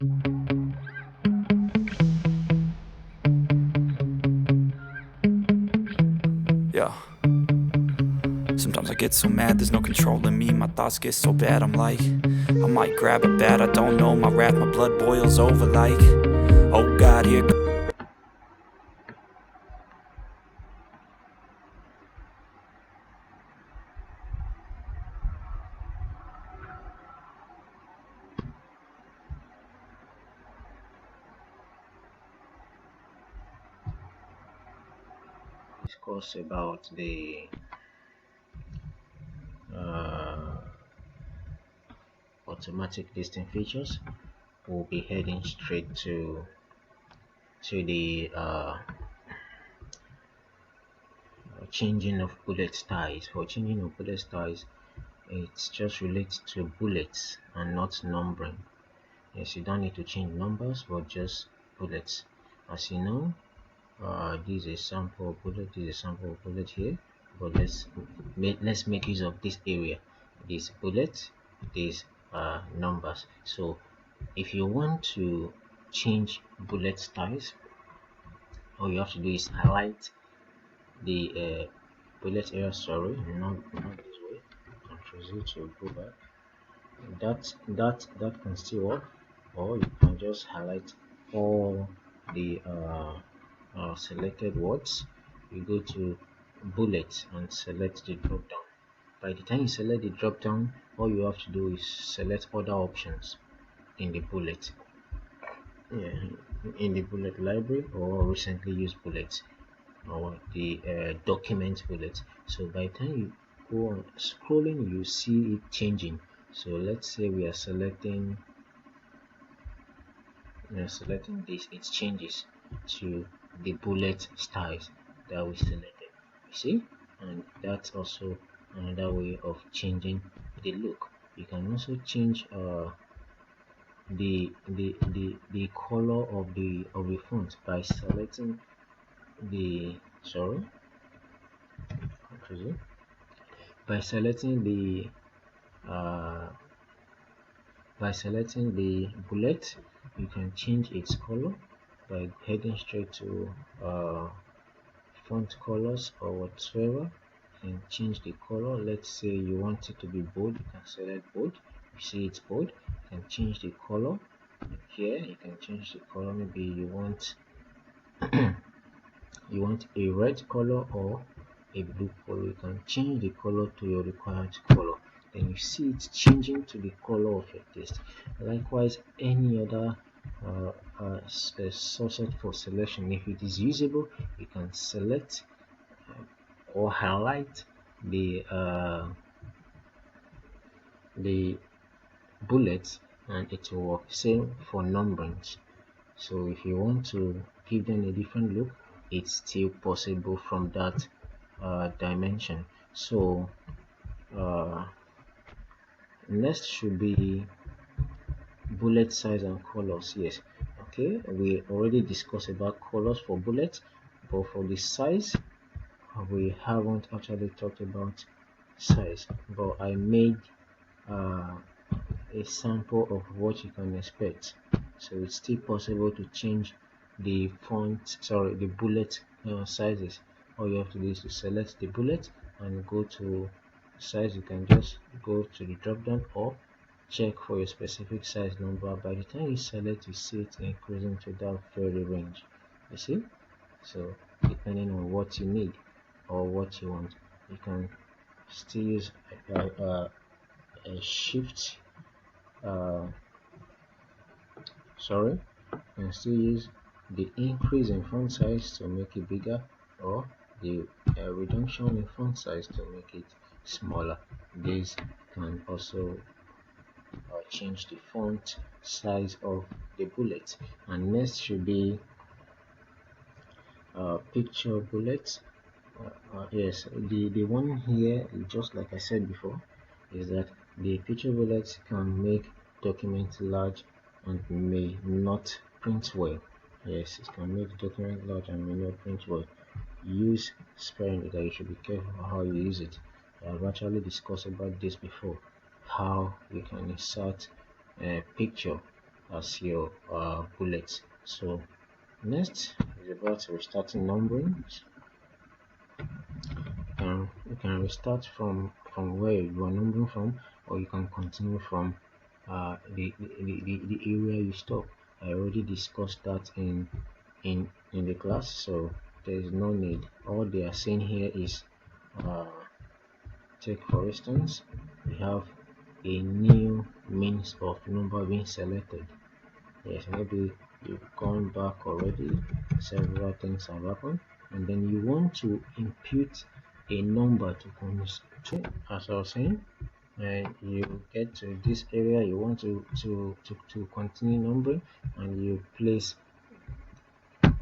Yeah. Sometimes I get so mad, there's no controlling me. My thoughts get so bad, I'm like, I might grab a bat, I don't know. My wrath, my blood boils over like, oh God, here discuss about the uh, automatic listing features. We'll be heading straight to the changing of bullet styles. For changing of bullet styles, it's just related to bullets and not numbering. Yes, you don't need to change numbers, but just bullets. As you know, this is a sample bullet. This is a sample bullet here. But let's make use of this area. This bullet, these numbers. So if you want to change bullet styles, all you have to do is highlight the bullet area. Sorry, not this way. Control Z to go back. That can still work, or you can just highlight all the selected words. You go to bullet and select the drop down. By the time you select the drop down, all you have to do is select other options in the bullet, yeah, in the bullet library or recently used bullets or the document bullet. So by the time you go on scrolling, you see it changing. So let's say we are selecting this, it changes to the bullet styles that we selected. You see, and that's also another way of changing the look. You can also change the color of the font by selecting the sorry by selecting the uh, bullet. You can change its color by heading straight to font colors or whatsoever, and change the color. Let's say you want it to be bold, you can select bold. You see it's bold, you can change the color here. You can change the color. Maybe you want a red color or a blue color. You can change the color to your required color. Then you see it changing to the color of your taste. Likewise, any other source for selection, if it is usable, you can select or highlight the bullets, and it will work. Same for numberings. So if you want to give them a different look, it's still possible from that dimension. So next should be bullet size and colors. Yes, okay, we already discussed about colors for bullets, but for the size we haven't actually talked about size, but I made uh, a sample of what you can expect. So it's still possible to change the bullet sizes. All you have to do is to select the bullet and go to size. You can just go to the drop down or check for your specific size number. By the time you select, you see it increasing to that very range. You see, so depending on what you need or what you want, you can still use a shift uh, sorry you can still use the increase in font size to make it bigger, or the reduction in font size to make it smaller. This can also change the font size of the bullet. And next should be picture bullets. Yes, the one here, just like I said before, is that the picture bullets can make documents large and may not print well. Yes, it can make document large and may not print well. Use sparingly. That you should be careful how you use it. I've actually discussed about this before, how you can insert a picture as your bullets. So next is about restarting numbering. You can restart from where you are numbering from, or you can continue from the area you stop. I already discussed that in the class, so there is no need. All they are saying here is uh, take for instance, we have a new means of number being selected. Yes, maybe you've gone back already, several things have happened, and then you want to impute a number to, as I was saying, and you get to this area you want to continue numbering, and you place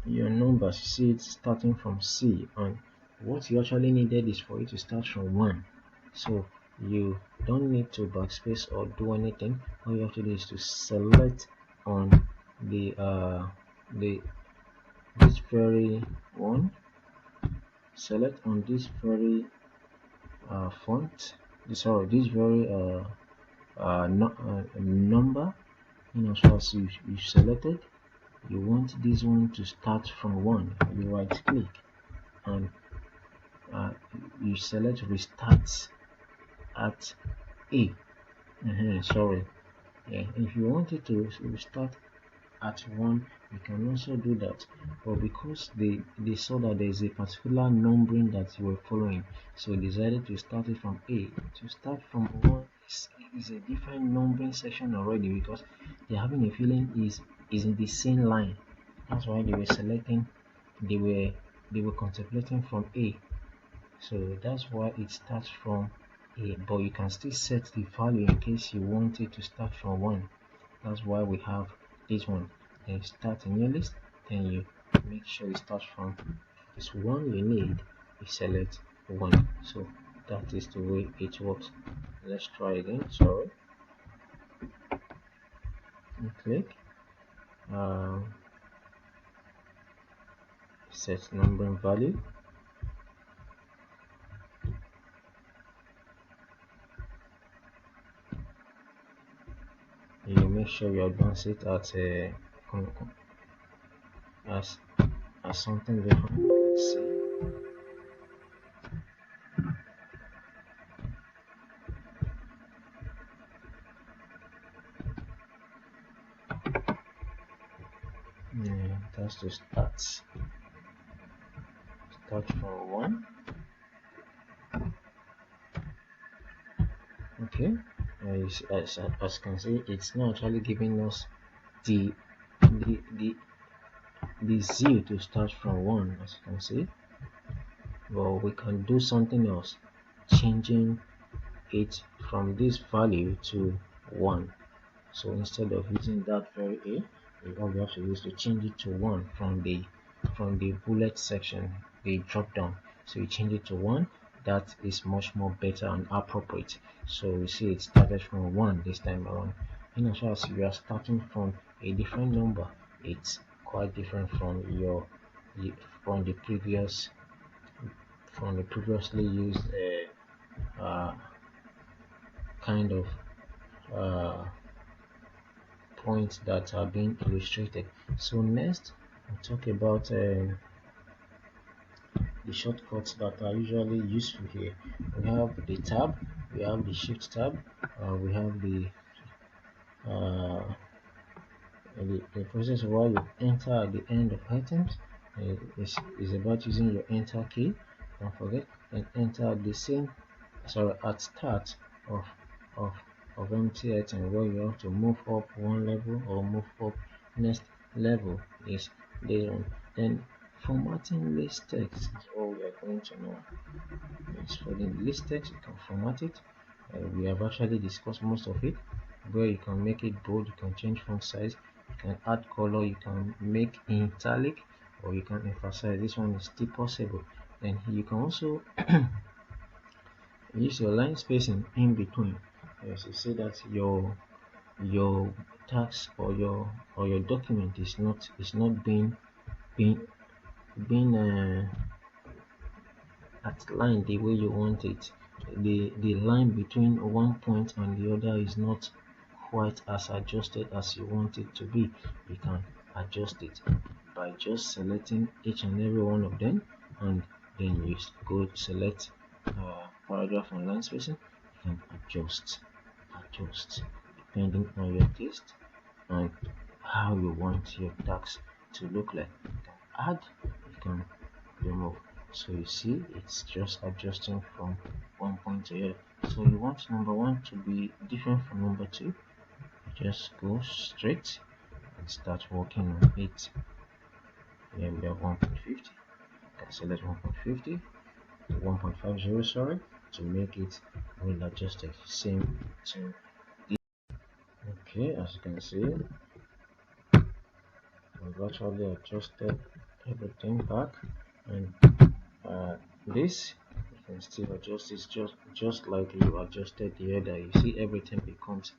your numbers. You see it's starting from C, and what you actually needed is for you to start from 1. So you don't need to backspace or do anything. All you have to do is to select on the this very one, select on this very font, sorry, this very number. As far as you selected, you want this one to start from 1. You right click and uh, you select restart at A. Sorry, yeah, if you wanted to restart at 1, you can also do that, but because they saw that there is a particular numbering that you were following, so decided to start it from A. To start from 1 is a different numbering section already, because they're having a feeling is in the same line. That's why they were selecting, they were contemplating from A. So that's why it starts from A, but you can still set the value in case you want it to start from 1. That's why we have this one. Then you start a new list, then you make sure it starts from this one you need, you select 1. So that is the way it works. Let's try again. Sorry, and click set numbering value. You make sure you advance it at as something different. Let's see. Yeah, that's to start from 1. Okay, as you can see, it's not actually giving us the the the the zeal to start from 1, as you can see, but we can do something else, changing it from this value to 1. So instead of using that very A, all we have to do is to change it to 1 from the bullet section, the drop down. So you change it to 1. That is much more better and appropriate. So we see it started from 1 this time around. As far as you are starting from a different number, it's quite different from the previously used uh, kind of uh, points that are being illustrated. So next we'll talk about the shortcuts that are usually useful here. We have the tab, we have the shift tab, we have uh, the process while you enter at the end of items is about using your enter key. Don't forget, and enter at the same, sorry, at start of of empty item, where you have to move up one level or move up next level is there. Then formatting list text is all we are going to know. It's for the list text, you can format it. We have actually discussed most of it, where you can make it bold, you can change font size, you can add color, you can make italic, or you can emphasize. This one is still possible. Then you can also use your line spacing in between. Yes, you see that your text or your document is not being being outlined the way you want it. The line between one point and the other is not quite as adjusted as you want it to be. You can adjust it by just selecting each and every one of them, and then you go select paragraph and line spacing. You can adjust depending on your taste and how you want your text to look like. You can add, you can remove. So you see, it's just adjusting from one point to the other. So you want number one to be different from number two, just go straight and start working on it. Here we have 1.50. You can select 1.50 to 1.50, sorry, to make it well adjusted. Same to this. Okay, as you can see, I've actually adjusted everything back, and this you can still adjust. It's just like you adjusted the other. You see, everything becomes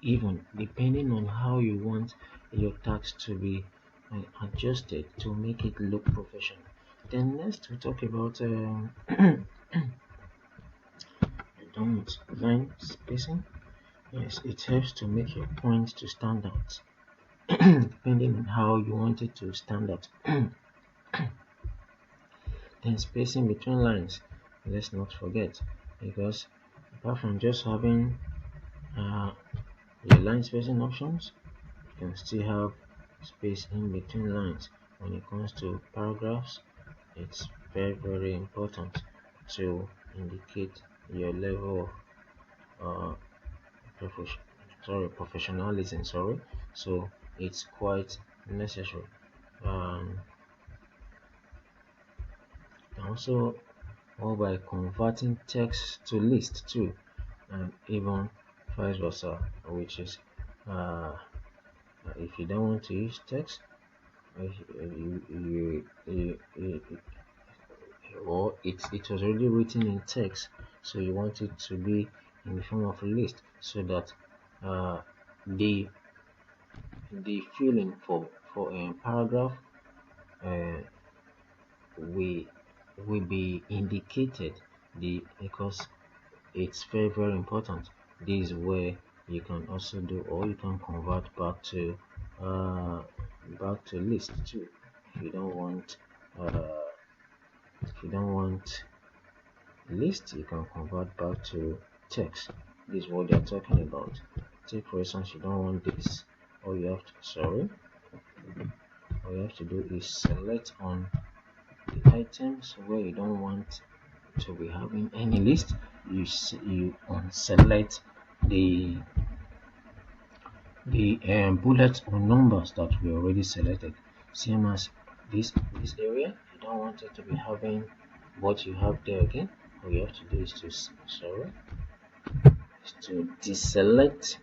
even depending on how you want your text to be adjusted to make it look professional. Then next we talk about line spacing. Yes, it helps to make your point to stand out depending on how you want it to stand out. Then spacing between lines, let's not forget, because apart from just having your line spacing options, you can still have space in between lines. When it comes to paragraphs, it's very important to indicate your level of professionalism. So it's quite necessary. Um, also, or by converting text to list too, and even vice versa, which is if you don't want to use text, or it was already written in text, so you want it to be in the form of a list, so that uh, the feeling for a paragraph uh, will be indicated, because it's very important. This is where you can also do, or you can convert uh, back to list too. If you don't want uh, if you don't want list, you can convert back to text. This is what they're talking about. Take for instance, you don't want this. All you have to all you have to do is select on the items where you don't want to be having any list. You unselect the bullets or numbers that we already selected. Same as this area, you don't want it to be having what you have there again. All you have to do is to deselect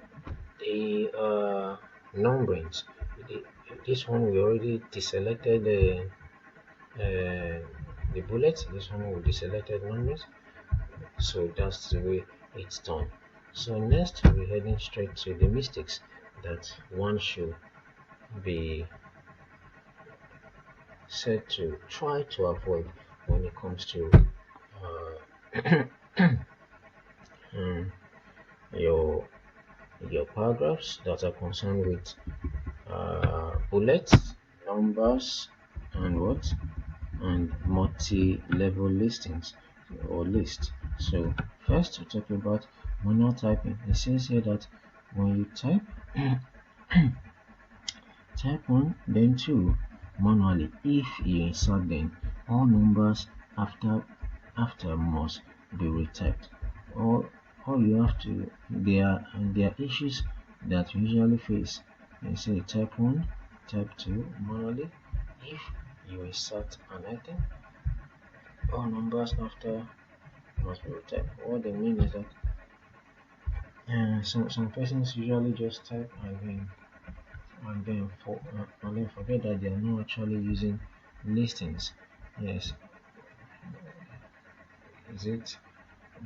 the numberings. The, this one we already deselected the bullets. This one we deselected numbers. So that's the way it's done. So next we're heading straight to the mistakes that one should be said to try to avoid when it comes to um, your paragraphs that are concerned with bullets, numbers, and what, and multi-level listings or list. So first to talk about manual typing. It says here that when you type type 1 then 2 manually, if you insert them, all numbers after must be retyped. All you have to, there are issues that you usually face. They say type 1, type 2 manually. If you insert an item, all numbers after must be retyped. What they mean is that some persons usually just type and then forget that they are not actually using listings. Yes, is it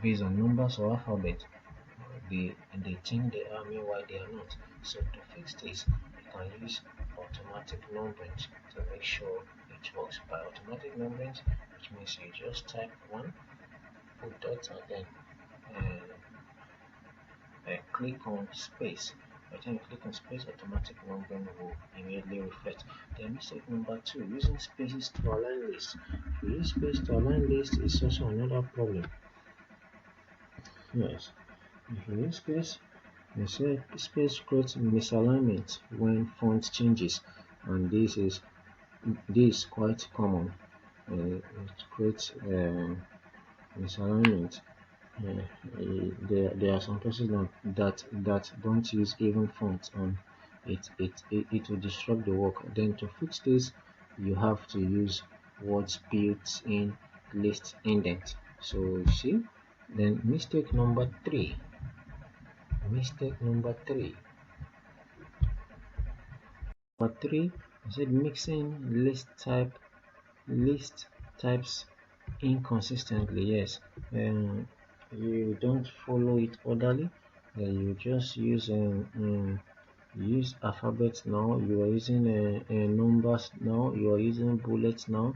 based on numbers or alphabet? They think they are, meanwhile they are not. So to fix this, you can use automatic numbering to make sure it works. By automatic numbering, which means you just type 1, put dots, and then uh, click on space. By the time you click on space, automatic numbering will immediately reflect. Then mistake number two, using spaces to align lists. If you use space to align lists, is also another problem. Yes, if you use space, you say space creates misalignment when font changes, and this is quite common. It creates misalignment. There are some persons that don't use even fonts, and it will disrupt the work. Then to fix this, you have to use words built in list indent. So you see, then mistake number three, I said mixing list types inconsistently. Yes, you don't follow it orderly. You just use alphabets now. You are using numbers now. You are using bullets now.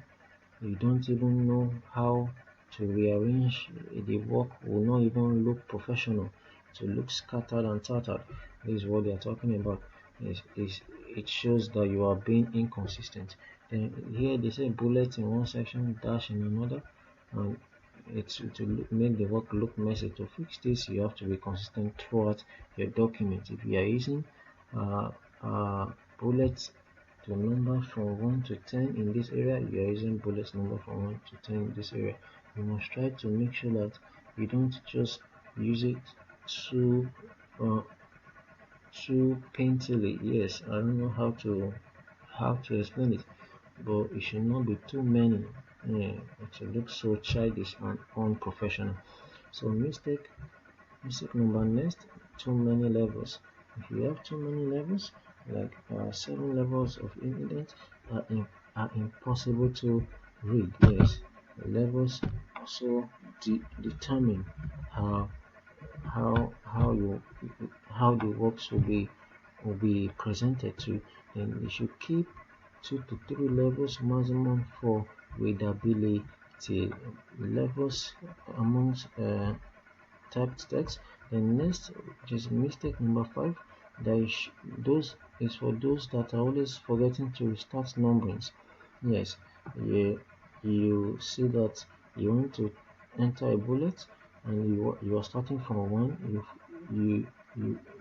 You don't even know how to rearrange the work. Will not even look professional. To look scattered and tattered. This is what they are talking about. It shows that you are being inconsistent. Then here they say bullet in one section, dash in another, and it's to make the work look messy. To fix this, you have to be consistent throughout your document. If you are using uh, uh, bullets to number from 1 to 10 in this area, you are using bullets number from 1 to 10 in this area. You must try to make sure that you don't just use it too uh, too painterly. Yes, I don't know how to explain it, but it should not be too many. Yeah, it should look so childish and unprofessional. So mistake number next, too many levels. If you have too many levels, like 7 levels of evidence are impossible to read. Yes, levels also determine how how you how the works will be presented to. Then you should keep 2 to 3 levels maximum for readability. Levels amongst typed text. Then next, which is mistake number 5, those is for those that are always forgetting to restart numberings. Yes, you see that you want to enter a bullet, and you are starting from 1. You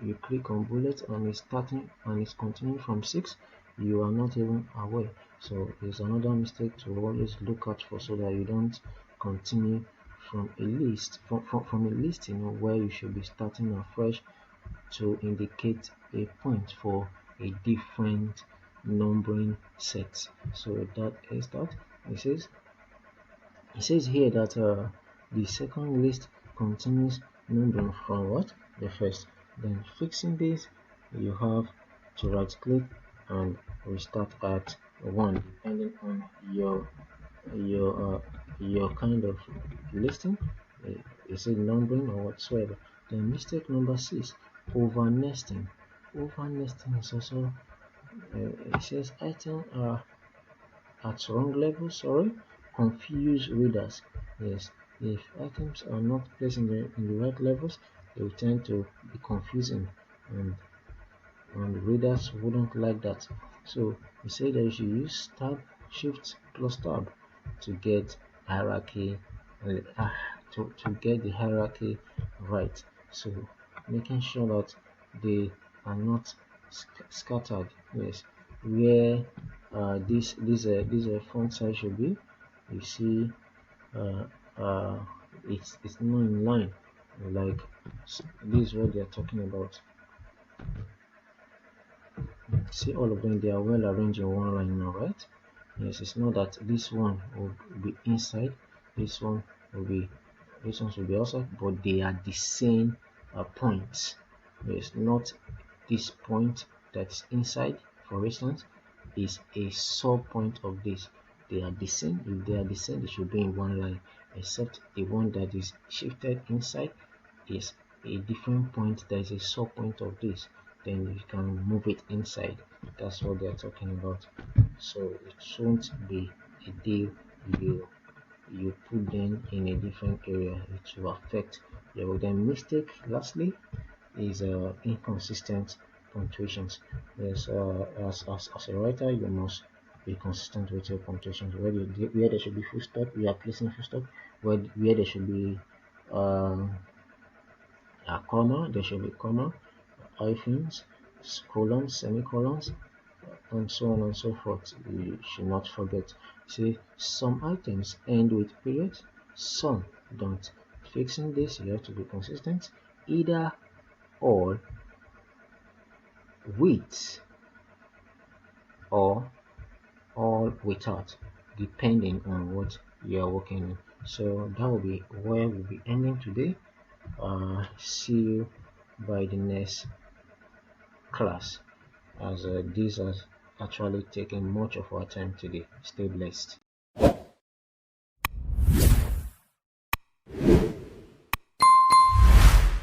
you click on bullet, and it's continuing from 6. You are not even aware. So it's another mistake to always look out for, so that you don't continue from a list, where you should be starting afresh to indicate a point for a different numbering set. So that is that. It says it says here that the second list continues numbering from what? The first. Then fixing this, you have to right click and restart at 1, depending on your kind of listing. Is it numbering or whatsoever? Then mistake number 6, over nesting. Over nesting is also it says items are at wrong level, sorry, confuse readers. Yes, if items are not placed in the right levels, they will tend to be confusing, and readers wouldn't like that. So we say that you should use tab shift plus tab to get hierarchy uh, to get the hierarchy right. So making sure that they are not scattered. Yes, where this font size should be, you see uh, uh, it's not in line. Like this is what they are talking about. See, all of them, they are well arranged in one line now, right? Yes, it's not that this one will be inside, this one will be this one should be outside, but they are the same points. Yes, not this point that's inside, for instance, is a sub point of this. They are the same. If they are the same, they should be in one line, except the one that is shifted inside is a different point that is a sub point of this. Then you can move it inside. That's what they're talking about. So it shouldn't be a deal you put them in a different area. It will affect your then mistake. Lastly is inconsistent punctuations. Yes, as a writer, you must be consistent with your punctuations. Where there should be full stop, you are placing full stop. Where there should be uh, a comma, there should be comma, hyphens, colons, semicolons, and so on and so forth. You should not forget. See, some items end with periods, some don't. Fixing this, you have to be consistent, either all with or all without, depending on what you are working on. So that will be where we'll be ending today. See you by the next class, as this has actually taken much of our time today. Stay blessed.